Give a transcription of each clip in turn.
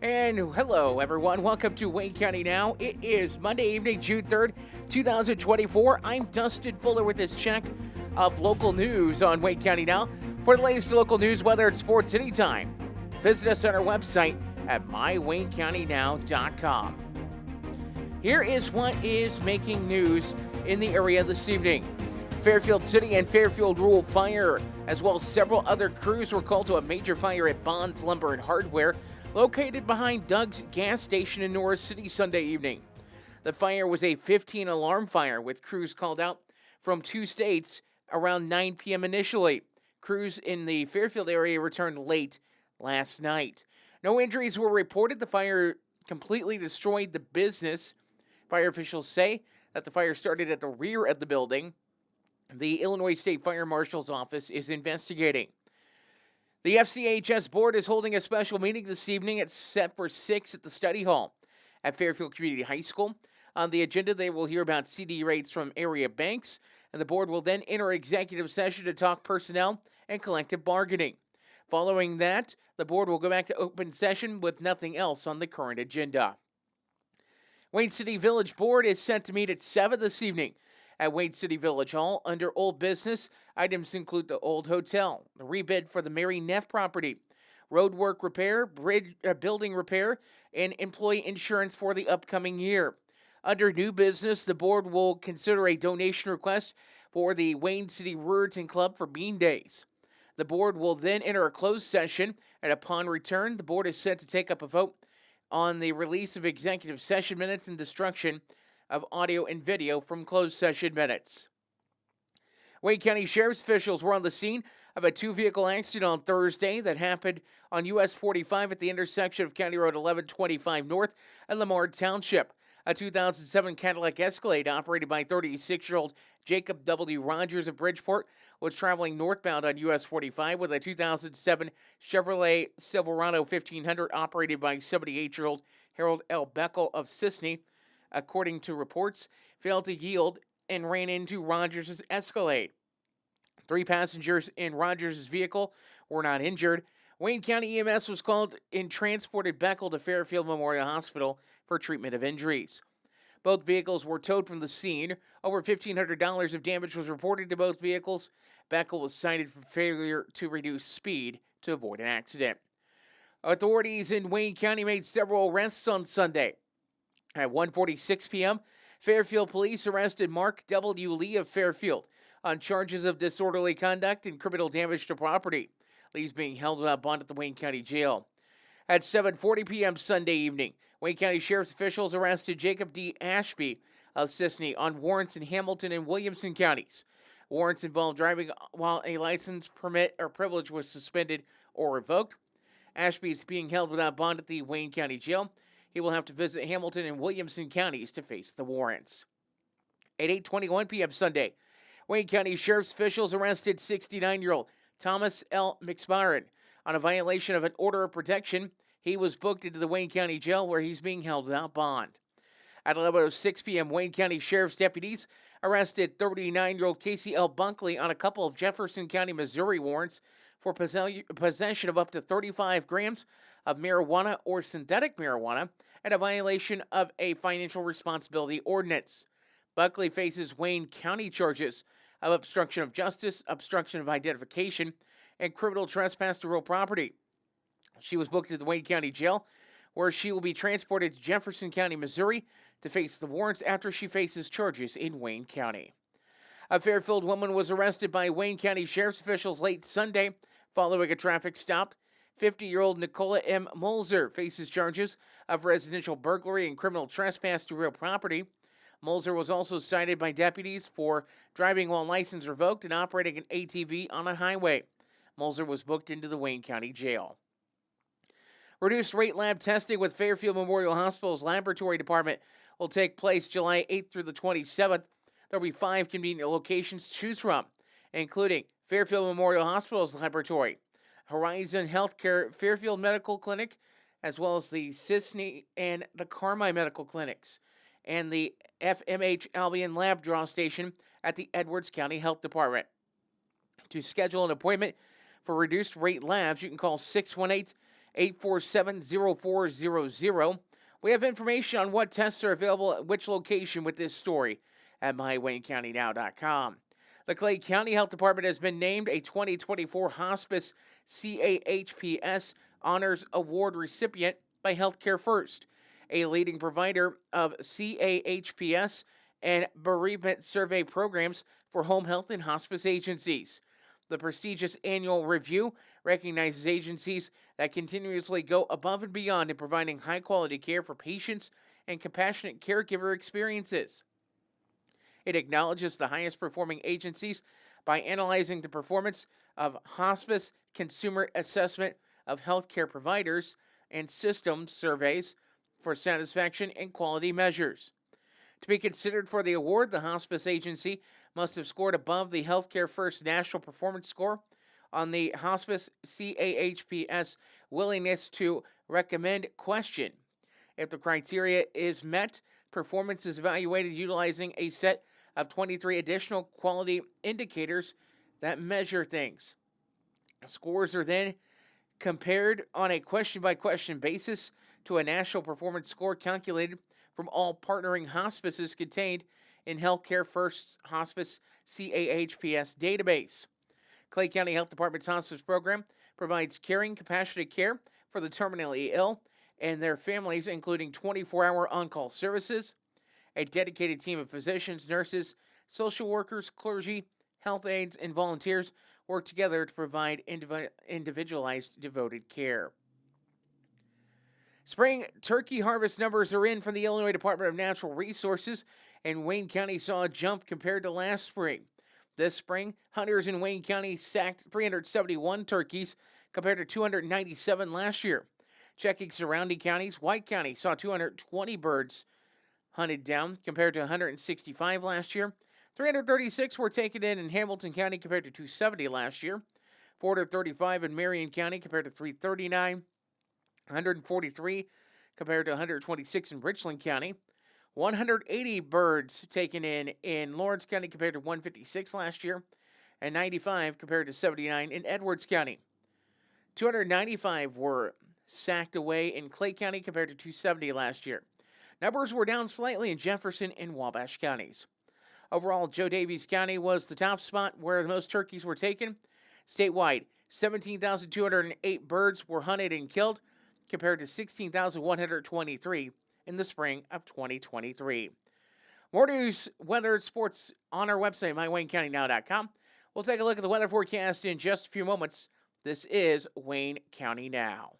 And hello, everyone. Welcome to Wayne County Now. It is Monday evening, June 3rd, 2024. I'm Dustin Fuller with this check of local news on Wayne County Now. For the latest local news, weather, and sports anytime, visit us on our website at mywaynecountynow.com. Here is what is making news in the area this evening. Fairfield City and Fairfield Rural Fire, as well as several other crews, were called to a major fire at Bonds Lumber and Hardware, located behind Doug's gas station in Norris City Sunday evening. The fire was a 15 alarm fire with crews called out from two states around 9 p.m. initially. Crews in the Fairfield area returned late last night. No injuries were reported. The fire completely destroyed the business. Fire officials say that the fire started at the rear of the building. The Illinois State Fire Marshal's office is investigating. The FCHS board is holding a special meeting this evening. It's set for 6 at the study hall at Fairfield Community High School. On the agenda, they will hear about CD rates from area banks, and the board will then enter executive session to talk personnel and collective bargaining. Following that, the board will go back to open session with nothing else on the current agenda. Wayne City Village Board is set to meet at 7 this evening at Wayne City Village Hall. Under old business, items include the old hotel, the rebid for the Mary Neff property, road work repair, bridge building repair, and employee insurance for the upcoming year. Under new business, the board will consider a donation request for the Wayne City Ruritan Club for Bean Days. The board will then enter a closed session, and upon return, the board is set to take up a vote on the release of executive session minutes and destruction of audio and video from closed session minutes. Wayne County Sheriff's officials were on the scene of a two-vehicle accident on Thursday that happened on US 45 at the intersection of County Road 1125 North and Lamar Township. A 2007 Cadillac Escalade operated by 36-year-old Jacob W. Rogers of Bridgeport was traveling northbound on US 45 with a 2007 Chevrolet Silverado 1500 operated by 78-year-old Harold L. Beckel of Sisney. According to reports, failed to yield and ran into Rogers' Escalade. 3 passengers in Rogers' vehicle were not injured. Wayne County EMS was called and transported Beckel to Fairfield Memorial Hospital for treatment of injuries. Both vehicles were towed from the scene. Over $1,500 of damage was reported to both vehicles. Beckel was cited for failure to reduce speed to avoid an accident. Authorities in Wayne County made several arrests on Sunday. At 1:46 p.m., Fairfield police arrested Mark W. Lee of Fairfield on charges of disorderly conduct and criminal damage to property. Lee's being held without bond at the Wayne County Jail. At 7:40 p.m. Sunday evening, Wayne County Sheriff's officials arrested Jacob D. Ashby of Sisney on warrants in Hamilton and Williamson counties. Warrants involved driving while a license, permit, or privilege was suspended or revoked. Ashby is being held without bond at the Wayne County Jail. He will have to visit Hamilton and Williamson counties to face the warrants. At 8:21 p.m. Sunday, Wayne County Sheriff's officials arrested 69-year-old Thomas L. McSpiron on a violation of an order of protection. He was booked into the Wayne County Jail where he's being held without bond. At 11:06 p.m., Wayne County Sheriff's deputies arrested 39-year-old Casey L. Bunkley on a couple of Jefferson County, Missouri warrants for possession of up to 35 grams of marijuana or synthetic marijuana and a violation of a financial responsibility ordinance. Buckley faces Wayne County charges of obstruction of justice, obstruction of identification, and criminal trespass to real property. She was booked to the Wayne County Jail, where she will be transported to Jefferson County, Missouri, to face the warrants after she faces charges in Wayne County. A Fairfield woman was arrested by Wayne County Sheriff's officials late Sunday following a traffic stop. 50-year-old Nicola M. Mulzer faces charges of residential burglary and criminal trespass to real property. Mulzer was also cited by deputies for driving while license revoked and operating an ATV on a highway. Mulzer was booked into the Wayne County Jail. Reduced rate lab testing with Fairfield Memorial Hospital's laboratory department will take place July 8th through the 27th. There will be 5 convenient locations to choose from, including Fairfield Memorial Hospital's laboratory, Horizon Healthcare Fairfield Medical Clinic, as well as the Sisney and the Carmi Medical Clinics, and the FMH Albion Lab Draw Station at the Edwards County Health Department. To schedule an appointment for reduced rate labs, you can call 618 847-0400. We have information on what tests are available at which location with this story at mywaynecountynow.com. The Clay County Health Department has been named a 2024 Hospice CAHPS Honors Award recipient by Healthcare First, a leading provider of CAHPS and bereavement survey programs for home health and hospice agencies. The prestigious annual review recognizes agencies that continuously go above and beyond in providing high-quality care for patients and compassionate caregiver experiences. It acknowledges the highest-performing agencies by analyzing the performance of hospice consumer assessment of healthcare providers and systems surveys for satisfaction and quality measures. To be considered for the award, the hospice agency must have scored above the Healthcare First National Performance Score on the Hospice CAHPS Willingness to Recommend question. If the criteria is met, performance is evaluated utilizing a set of 23 additional quality indicators that measure things. Scores are then compared on a question-by-question basis to a national performance score calculated from all partnering hospices contained in Healthcare First's Hospice CAHPS database. Clay County Health Department's hospice program provides caring, compassionate care for the terminally ill and their families, including 24-hour on-call services. A dedicated team of physicians, nurses, social workers, clergy, health aides, and volunteers work together to provide individualized, devoted care. Spring turkey harvest numbers are in from the Illinois Department of Natural Resources, and Wayne County saw a jump compared to last spring. This spring, hunters in Wayne County sacked 371 turkeys compared to 297 last year. Checking surrounding counties, White County saw 220 birds hunted down compared to 165 last year. 336 were taken in Hamilton County compared to 270 last year. 435 in Marion County compared to 339. 143 compared to 126 in Richland County. 180 birds taken in Lawrence County compared to 156 last year. And 95 compared to 79 in Edwards County. 295 were sacked away in Clay County compared to 270 last year. Numbers were down slightly in Jefferson and Wabash counties. Overall, Joe Daviess County was the top spot where the most turkeys were taken. Statewide, 17,208 birds were hunted and killed, compared to 16,123 in the spring of 2023. More news, weather, sports on our website, mywaynecountynow.com. We'll take a look at the weather forecast in just a few moments. This is Wayne County Now.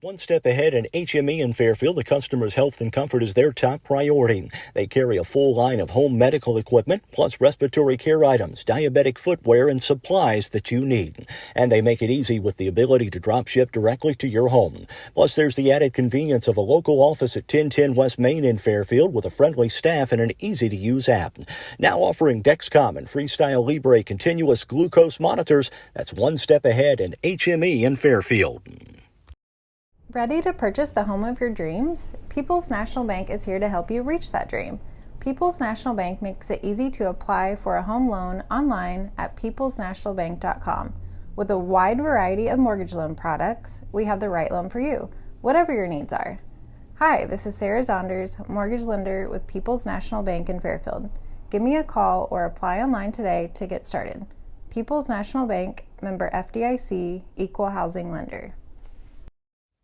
One step ahead in HME in Fairfield, the customer's health and comfort is their top priority. They carry a full line of home medical equipment, plus respiratory care items, diabetic footwear, and supplies that you need. And they make it easy with the ability to drop ship directly to your home. Plus, there's the added convenience of a local office at 1010 West Main in Fairfield with a friendly staff and an easy-to-use app. Now offering Dexcom and Freestyle Libre continuous glucose monitors. That's one step ahead in HME in Fairfield. Ready to purchase the home of your dreams? People's National Bank is here to help you reach that dream. People's National Bank makes it easy to apply for a home loan online at peoplesnationalbank.com. With a wide variety of mortgage loan products, we have the right loan for you, whatever your needs are. Hi, this is Sarah Zonders, mortgage lender with People's National Bank in Fairfield. Give me a call or apply online today to get started. People's National Bank, member FDIC, equal housing lender.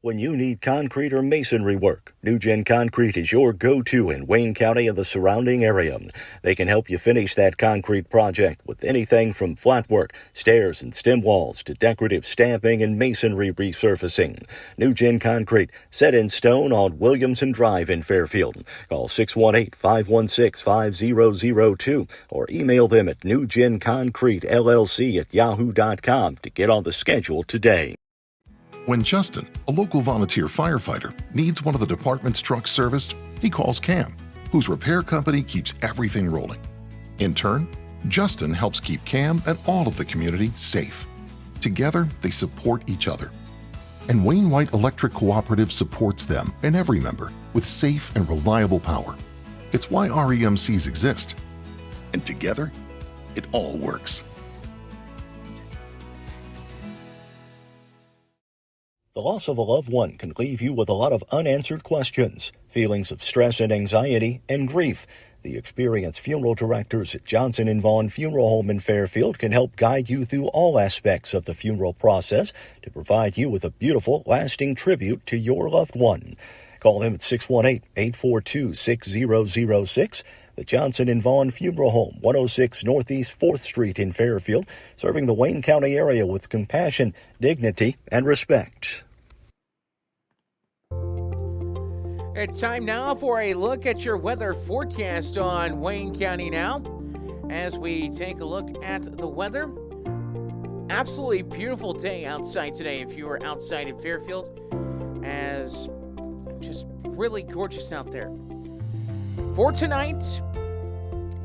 When you need concrete or masonry work, NewGen Concrete is your go-to in Wayne County and the surrounding area. They can help you finish that concrete project with anything from flat work, stairs and stem walls to decorative stamping and masonry resurfacing. NewGen Concrete, set in stone on Williamson Drive in Fairfield. Call 618-516-5002 or email them at newgenconcretellc@yahoo.com to get on the schedule today. When Justin, a local volunteer firefighter, needs one of the department's trucks serviced, he calls CAM, whose repair company keeps everything rolling. In turn, Justin helps keep CAM and all of the community safe. Together, they support each other. And Wayne White Electric Cooperative supports them and every member with safe and reliable power. It's why REMCs exist. And together, it all works. The loss of a loved one can leave you with a lot of unanswered questions, feelings of stress and anxiety, and grief. The experienced funeral directors at Johnson & Vaughn Funeral Home in Fairfield can help guide you through all aspects of the funeral process to provide you with a beautiful, lasting tribute to your loved one. Call them at 618-842-6006. The Johnson & Vaughn Funeral Home, 106 Northeast 4th Street in Fairfield, serving the Wayne County area with compassion, dignity, and respect. It's time now for a look at your weather forecast on Wayne County now. As we take a look at the weather, absolutely beautiful day outside today if you are outside in Fairfield, as just really gorgeous out there. For tonight,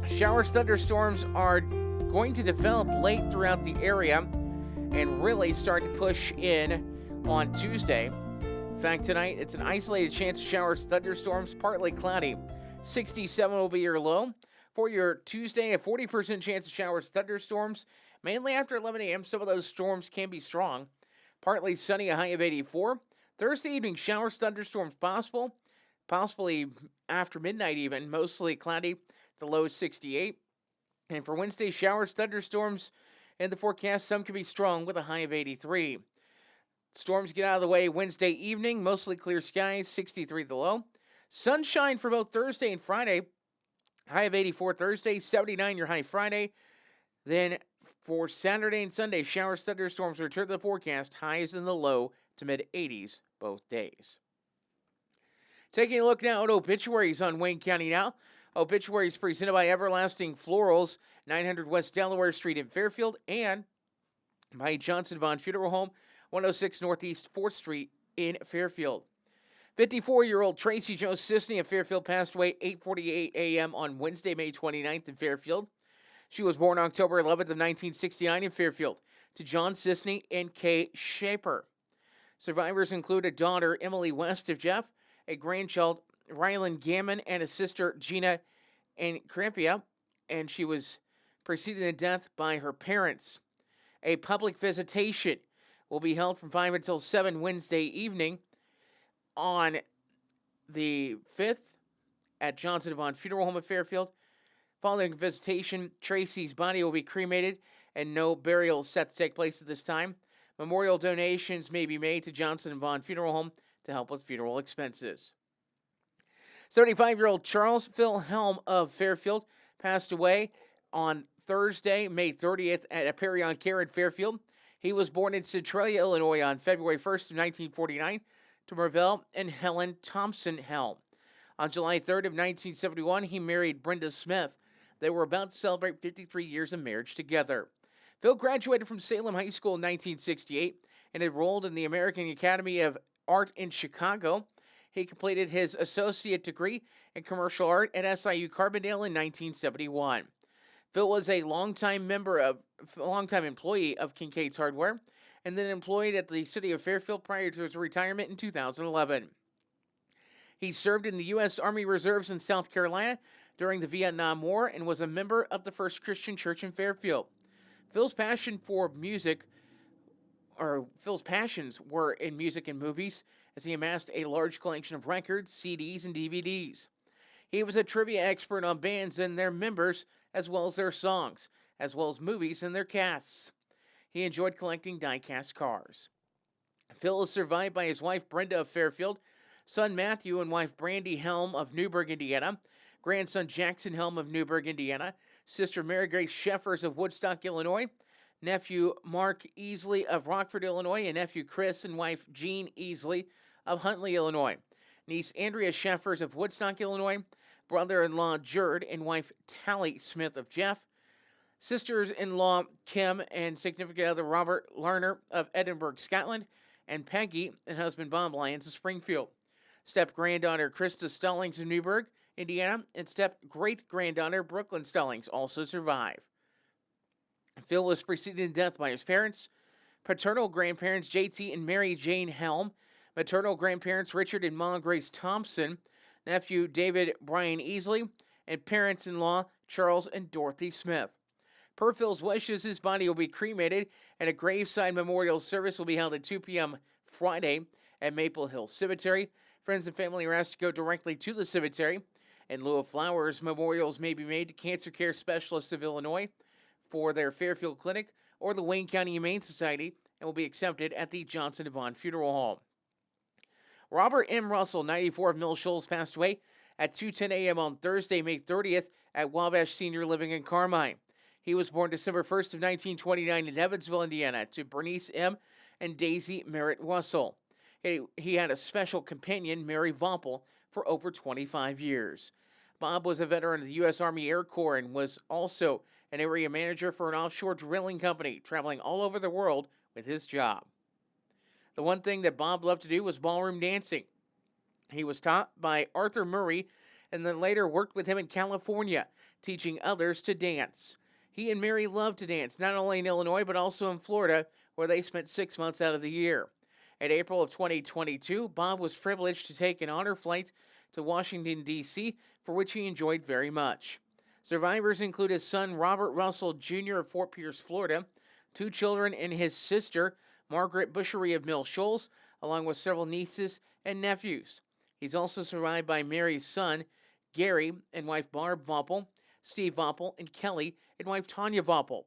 showers, thunderstorms are going to develop late throughout the area and really start to push in on Tuesday. In fact, tonight, it's an isolated chance of showers, thunderstorms, partly cloudy. 67 will be your low. For your Tuesday, a 40% chance of showers, thunderstorms. Mainly after 11 a.m., some of those storms can be strong. Partly sunny, a high of 84. Thursday evening, showers, thunderstorms possible. Possibly after midnight even. Mostly cloudy, the low is 68. And for Wednesday, showers, thunderstorms in the forecast. Some can be strong with a high of 83. Storms get out of the way Wednesday evening, mostly clear skies, 63 the low. Sunshine for both Thursday and Friday, high of 84 Thursday, 79 your high Friday. Then for Saturday and Sunday, showers, thunderstorms return to the forecast, highs in the low to mid-80s both days. Taking a look now at obituaries on Wayne County now. Obituaries presented by Everlasting Florals, 900 West Delaware Street in Fairfield, and by Johnson Vaughn Funeral Home, 106 Northeast 4th Street in Fairfield. 54-year-old Tracy Jo Sisney of Fairfield passed away 8:48 a.m. on Wednesday, May 29th in Fairfield. She was born October 11th of 1969 in Fairfield to John Sisney and Kay Shaper. Survivors include a daughter, Emily West of Jeff, a grandchild, Rylan Gammon, and a sister, Gina Encrampia, and she was preceded in death by her parents. A public visitation will be held from 5 until 7 Wednesday evening on the 5th at Johnson Vaughn Funeral Home of Fairfield. Following visitation, Tracy's body will be cremated and no burial set to take place at this time. Memorial donations may be made to Johnson Vaughn Funeral Home to help with funeral expenses. 75-year-old Charles Phil Helm of Fairfield passed away on Thursday, May 30th at Aperion Care in Fairfield. He was born in Centralia, Illinois on February 1st of 1949 to Marvell and Helen Thompson Helm. On July 3rd of 1971, he married Brenda Smith. They were about to celebrate 53 years of marriage together. Phil graduated from Salem High School in 1968 and enrolled in the American Academy of Art in Chicago. He completed his associate degree in commercial art at SIU Carbondale in 1971. Phil was a longtime employee of Kincaid's Hardware, and then employed at the City of Fairfield prior to his retirement in 2011. He served in the U.S. Army Reserves in South Carolina during the Vietnam War and was a member of the First Christian Church in Fairfield. Phil's passions were in music and movies, as he amassed a large collection of records, CDs, and DVDs. He was a trivia expert on bands and their members, as well as their songs, as well as movies and their casts. He enjoyed collecting die-cast cars. Phil is survived by his wife Brenda of Fairfield, son Matthew and wife Brandy Helm of Newburgh, Indiana, grandson Jackson Helm of Newburgh, Indiana, sister Mary Grace Sheffers of Woodstock, Illinois, nephew Mark Easley of Rockford, Illinois, and nephew Chris and wife Jean Easley of Huntley, Illinois, niece Andrea Sheffers of Woodstock, Illinois, brother-in-law Jerd and wife Tally Smith of Jeff, sisters-in-law Kim and significant other Robert Lerner of Edinburgh, Scotland, and Peggy and husband Bob Lyons of Springfield, step-granddaughter Krista Stallings of Newburgh, Indiana, and step-great-granddaughter Brooklyn Stallings also survive. Phil was preceded in death by his parents, paternal grandparents J.T. and Mary Jane Helm, maternal grandparents Richard and Ma Grace Thompson, nephew David Brian Easley, and parents-in-law Charles and Dorothy Smith. Per Phil's wishes, his body will be cremated, and a graveside memorial service will be held at 2 p.m. Friday at Maple Hill Cemetery. Friends and family are asked to go directly to the cemetery. In lieu of flowers, memorials may be made to Cancer Care Specialists of Illinois for their Fairfield Clinic or the Wayne County Humane Society and will be accepted at the Johnson Devon Funeral Home. Robert M. Russell, 94 of Mill Shoals, passed away at 2:10 a.m. on Thursday, May 30th at Wabash Senior Living in Carmine. He was born December 1st of 1929 in Evansville, Indiana, to Bernice M. and Daisy Merritt Russell. He had a special companion, Mary Vompel, for over 25 years. Bob was a veteran of the U.S. Army Air Corps and was also an area manager for an offshore drilling company, traveling all over the world with his job. The one thing that Bob loved to do was ballroom dancing. He was taught by Arthur Murray and then later worked with him in California, teaching others to dance. He and Mary loved to dance, not only in Illinois, but also in Florida, where they spent 6 months out of the year. In April of 2022, Bob was privileged to take an honor flight to Washington, D.C., for which he enjoyed very much. Survivors include his son, Robert Russell Jr. of Fort Pierce, Florida, 2 children and his sister, Margaret Bushery of Mill Shoals, along with several nieces and nephews. He's also survived by Mary's son, Gary, and wife Barb Vompel, Steve Vompel, and Kelly, and wife Tanya Vompel,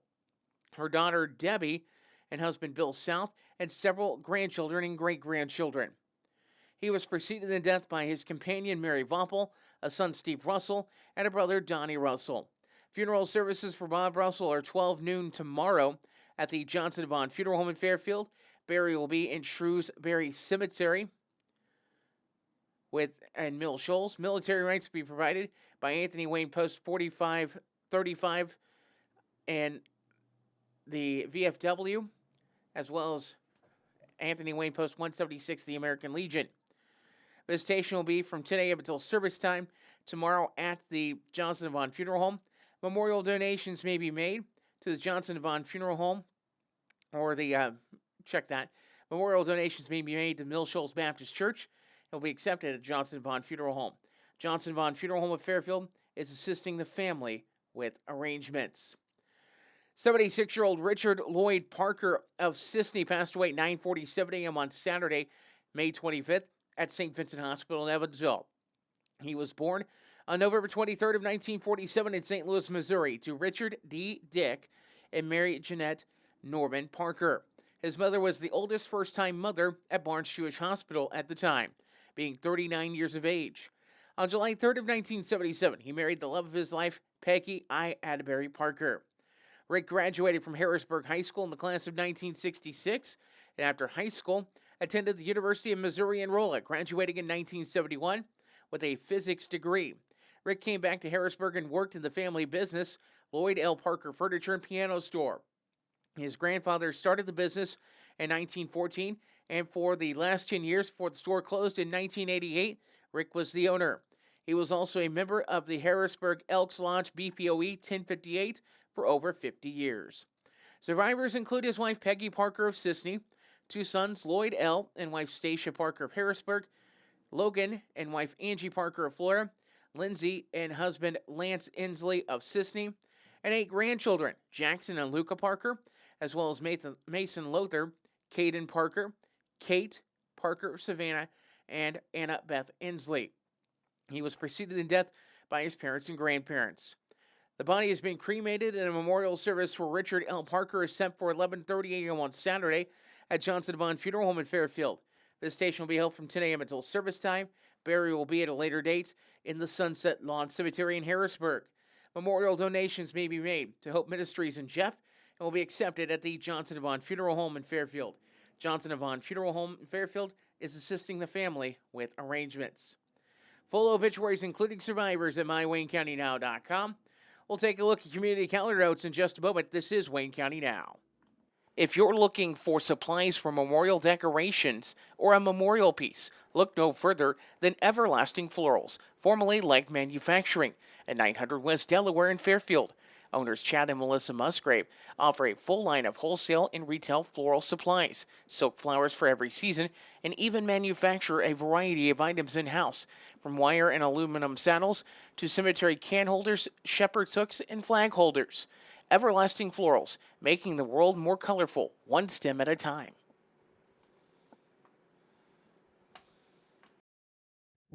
her daughter Debbie, and husband Bill South, and several grandchildren and great-grandchildren. He was preceded in death by his companion Mary Vompel, a son Steve Russell, and a brother Donnie Russell. Funeral services for Bob Russell are 12 noon tomorrow at the Johnson Devon Funeral Home in Fairfield. Burial will be in Shrewsbury Cemetery and Mill Shoals. Military rights will be provided by Anthony Wayne Post 4535 and the VFW, as well as Anthony Wayne Post 176, the American Legion. Visitation will be from 10 a.m. until service time tomorrow at the Johnson Devon Funeral Home. Memorial donations may be made to the Johnson Devon Funeral Home, or Memorial donations may be made to Mill Shoals Baptist Church and will be accepted at Johnson Devon Funeral Home. Johnson Devon Funeral Home of Fairfield is assisting the family with arrangements. 76-year-old Richard Lloyd Parker of Sisney passed away at 9:47 a.m. on Saturday, May 25th at St. Vincent Hospital in Evansville. He was born on November 23rd of 1947 in St. Louis, Missouri, to Richard D. Dick and Mary Jeanette Norman Parker. His mother was the oldest first-time mother at Barnes Jewish Hospital at the time, being 39 years of age. On July 3rd of 1977, he married the love of his life, Peggy I. Atterbury Parker. Rick graduated from Harrisburg High School in the class of 1966, and after high school, attended the University of Missouri in Rolla, graduating in 1971 with a physics degree. Rick came back to Harrisburg and worked in the family business, Lloyd L. Parker Furniture and Piano Store. His grandfather started the business in 1914, and for the last 10 years before the store closed in 1988, Rick was the owner. He was also a member of the Harrisburg Elks Lodge BPOE 1058 for over 50 years. Survivors include his wife Peggy Parker of Sisney, 2 sons Lloyd L. and wife Stacia Parker of Harrisburg, Logan and wife Angie Parker of Florida, Lindsay and husband Lance Inslee of Sisney, and 8 grandchildren, Jackson and Luca Parker, as well as Mason Lothar, Caden Parker, Kate Parker of Savannah, and Anna Beth Inslee. He was preceded in death by his parents and grandparents. The body has been cremated, and a memorial service for Richard L. Parker is set for 11:30 a.m. on Saturday at Johnson Devon Funeral Home in Fairfield. Visitation will be held from 10 a.m. until service time. Burial will be at a later date in the Sunset Lawn Cemetery in Harrisburg. Memorial donations may be made to Hope Ministries in Jeff and will be accepted at the Johnson Devon Funeral Home in Fairfield. Johnson Devon Funeral Home in Fairfield is assisting the family with arrangements. Full obituaries, including survivors, at mywaynecountynow.com. We'll take a look at community calendar notes in just a moment. This is Wayne County Now. If you're looking for supplies for memorial decorations or a memorial piece, look no further than Everlasting Florals, formerly Leg Manufacturing, at 900 West Delaware in Fairfield. Owners Chad and Melissa Musgrave offer a full line of wholesale and retail floral supplies, silk flowers for every season, and even manufacture a variety of items in-house, from wire and aluminum saddles to cemetery can holders, shepherd's hooks, and flag holders. Everlasting Florals, making the world more colorful, one stem at a time.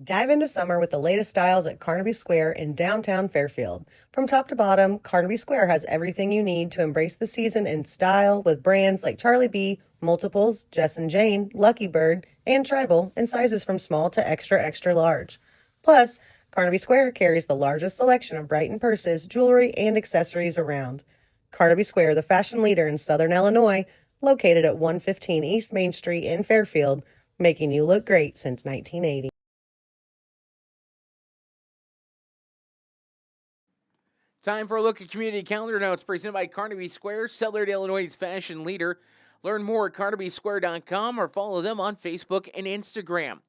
Dive into summer with the latest styles at Carnaby Square in downtown Fairfield. From top to bottom, Carnaby Square has everything you need to embrace the season in style with brands like Charlie B, Multiples, Jess and Jane, Lucky Bird, and Tribal in sizes from small to extra, extra large. Plus, Carnaby Square carries the largest selection of Brighton purses, jewelry, and accessories around. Carnaby Square, the fashion leader in Southern Illinois, located at 115 East Main Street in Fairfield, making you look great since 1980. Time for a look at community calendar notes presented by Carnaby Square, Southern Illinois' fashion leader. Learn more at carnabysquare.com or follow them on Facebook and Instagram.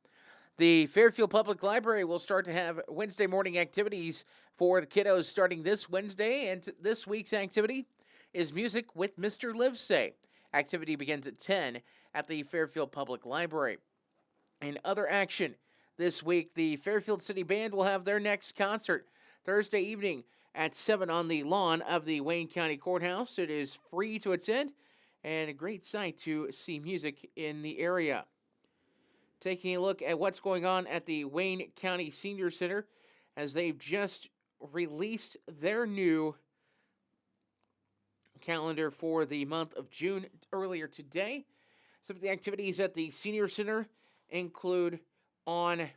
The Fairfield Public Library will start to have Wednesday morning activities for the kiddos starting this Wednesday, and this week's activity is Music with Mr. Livesay. Activity begins at 10 at the Fairfield Public Library. In other action, this week the Fairfield City Band will have their next concert Thursday evening at 7 on the lawn of the Wayne County Courthouse. It is free to attend and a great sight to see music in the area. Taking a look at what's going on at the Wayne County Senior Center, as they've just released their new calendar for the month of June earlier today. Some of the activities at the Senior Center include on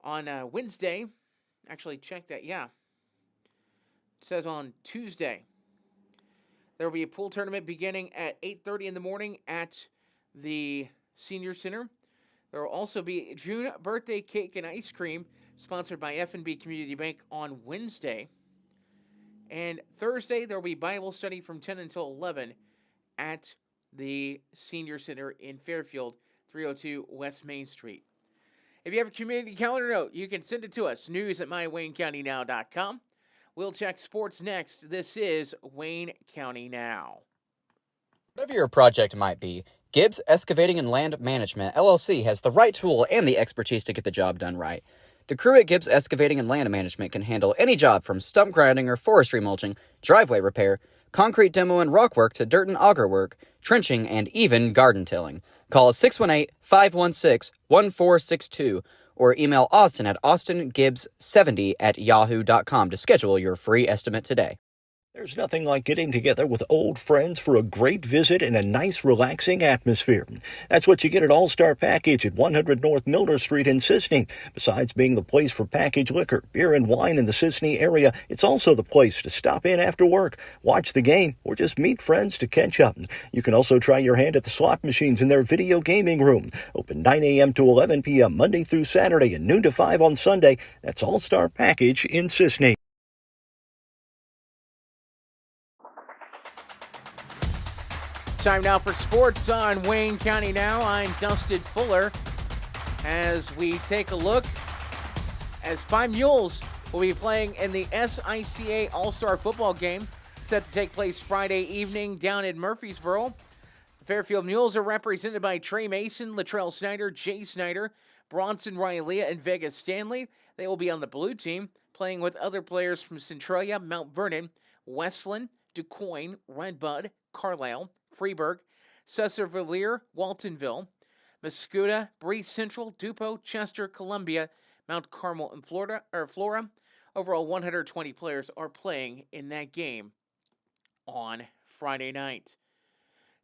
Wednesday. Actually, check that. Yeah. It says on Tuesday. There will be a pool tournament beginning at 8:30 in the morning at the Senior Center. There will also be June birthday cake and ice cream sponsored by F&B Community Bank on Wednesday. And Thursday, there will be Bible study from 10 until 11 at the Senior Center in Fairfield, 302 West Main Street. If you have a community calendar note, you can send it to us, news@mywaynecountynow.com. We'll check sports next. This is Wayne County Now. Whatever your project might be, Gibbs Excavating and Land Management, LLC, has the right tool and the expertise to get the job done right. The crew at Gibbs Excavating and Land Management can handle any job from stump grinding or forestry mulching, driveway repair, concrete demo and rock work to dirt and auger work, trenching, and even garden tilling. Call us 618-516-1462 or email Austin at austingibbs70@yahoo.com to schedule your free estimate today. There's nothing like getting together with old friends for a great visit in a nice, relaxing atmosphere. That's what you get at All-Star Package at 100 North Milner Street in Sisney. Besides being the place for packaged liquor, beer, and wine in the Sisney area, it's also the place to stop in after work, watch the game, or just meet friends to catch up. You can also try your hand at the slot machines in their video gaming room. Open 9 a.m. to 11 p.m. Monday through Saturday and noon to 5 on Sunday. That's All-Star Package in Sisney. Time now for sports on Wayne County Now. I'm Dustin Fuller as we take a look as Five Mules will be playing in the SICA All-Star Football Game set to take place Friday evening down in Murfreesboro. The Fairfield Mules are represented by Trey Mason, Latrell Snyder, Jay Snyder, Bronson Riley, and Vegas Stanley. They will be on the blue team, playing with other players from Centralia, Mount Vernon, Westland, DuQuoin, Redbud, Carlisle, Freeburg, Cesar-Villiers, Waltonville, Mascoutah, Breeze Central, Dupo, Chester, Columbia, Mount Carmel, and Flora. Overall, 120 players are playing in that game on Friday night.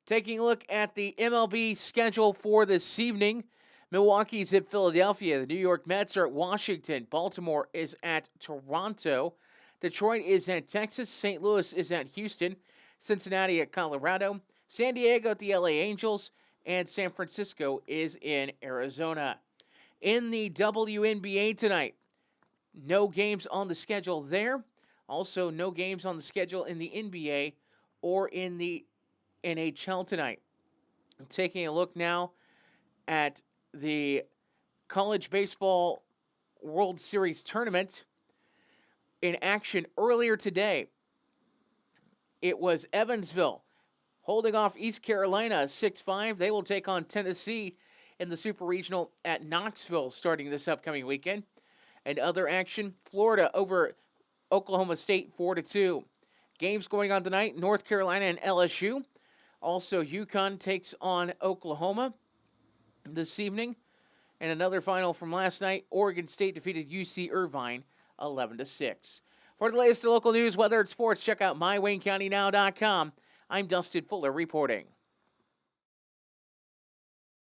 Taking a look at the MLB schedule for this evening, Milwaukee's at Philadelphia. The New York Mets are at Washington. Baltimore is at Toronto. Detroit is at Texas. St. Louis is at Houston. Cincinnati at Colorado. San Diego at the LA Angels, and San Francisco is in Arizona. In the WNBA tonight, no games on the schedule there. Also, no games on the schedule in the NBA or in the NHL tonight. I'm taking a look now at the College Baseball World Series Tournament in action earlier today. It was Evansville holding off East Carolina 6-5. They will take on Tennessee in the Super Regional at Knoxville starting this upcoming weekend. And other action, Florida over Oklahoma State 4-2. Games going on tonight, North Carolina and LSU. Also, UConn takes on Oklahoma this evening. And another final from last night, Oregon State defeated UC Irvine 11-6. For the latest local news, weather, and sports, check out mywaynecountynow.com. I'm Dustin Fuller reporting.